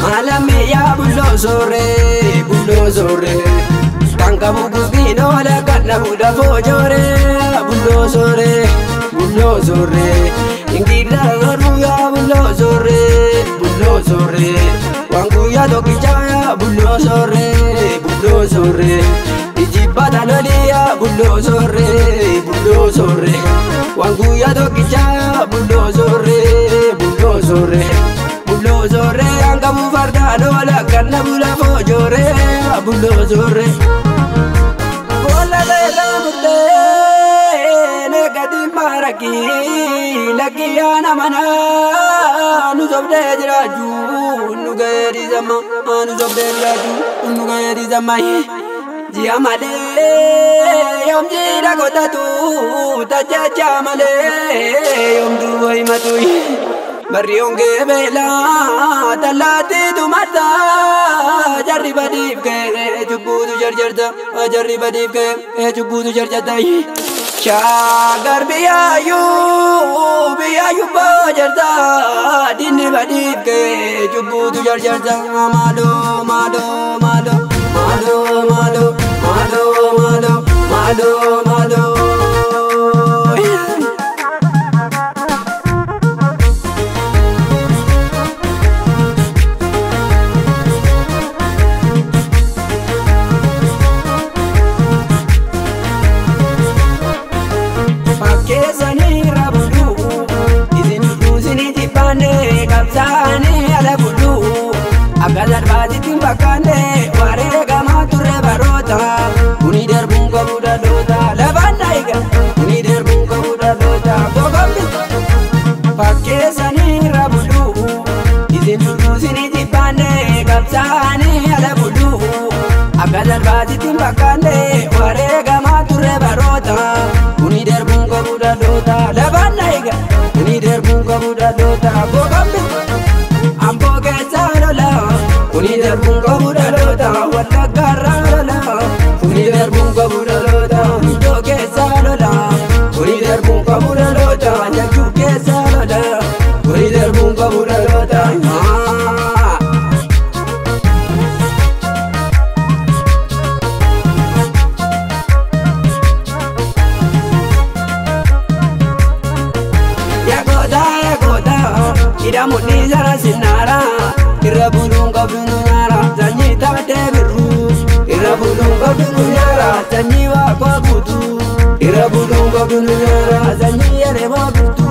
Malamiya bullo sore Tangka bukus bino la kanna buda fojore bullo sore Ingida garuya bullo sore Wangu ya dokichaya bullo sore Ijibada lolia bullo sore Wangu ya dokichaya bullo sore Angka bufarda dola kanna bula fojore bullo sore Bola bela mute negati maraki lagi ana mana nu sobde jiraju nu gayri zama nu sobde jiraju nu gayri zama jia male yom jira kota tu tajaja male yom duai matui Barionge bela talati tu mata jarri badif ke chubu tu jarjarda jarri badif ke chubu tu jarjarda shagar biayu bajarda din badif ke chubu tu jarjarda malo Agazar bajitin bakane warega mature barota Uni derbunga buda dota labandaiga Uni derbunga buda dota Bogambi Pakesani rabulu Izin dulu sini jipane kapsani ala bulu Agazar bajitin bakane warega mature barota Uni derbunga buda dota labandaiga Uni derbunga buda dota Bogambi Ambo kesalola Uni derbunga buda dota wala garalola Uni derbunga buda dota Ido kesalola Uni derbunga buda dota Jaju kesalola Uni derbunga buda dota Ya goda Ida mutni zara sinara Irra bulunga bunyara Zanyi tate biru Irra bulunga bunyara Zanyi wakwa butu Irra bulunga bunyara Zanyi yareba butu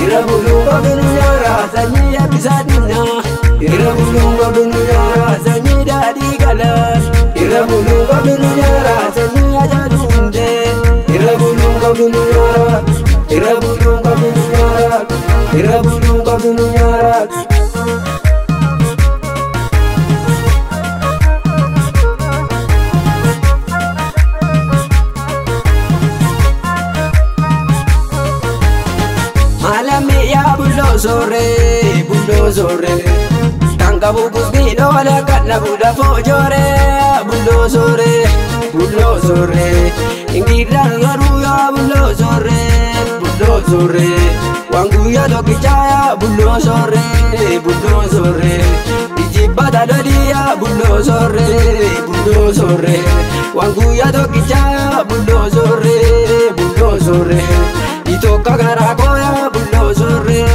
Irra bulunga bunyara Zanyi yabisa dina Irra bulunga bunyara Zanyi dadi galas Irra bulunga bunyara Zanyi ajadunde Irra bulunga bunyara Irra bulunga bunyara Irra bulunga bunyara Malamiya bullo sore Tangka bukus bino la kanna buda fojore bullo sore Ingida garuya bullo sore Wangu ya dokichaya bullo sore Ijibada lolia bullo sore Wangu ya dokichaya bullo sore Itoka garagoya bullo sore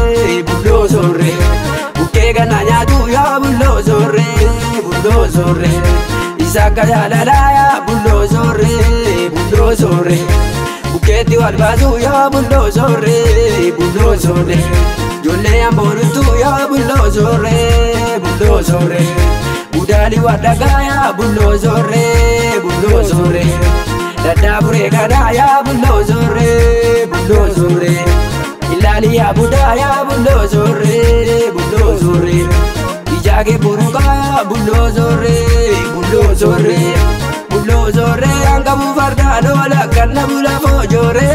Bukega nanyadu ya bullo sore Isaka ya lalaya bullo sore Buketi walbazu ya bullo sore Jole amborutu ya bullo sore Budali wadagaya bullo sore Dadabure kadaya bullo sore Ilali ya budaya bullo sore Ijage burukaya bullo sore Angka bufarda dola kanna bula fojore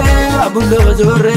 bullo sore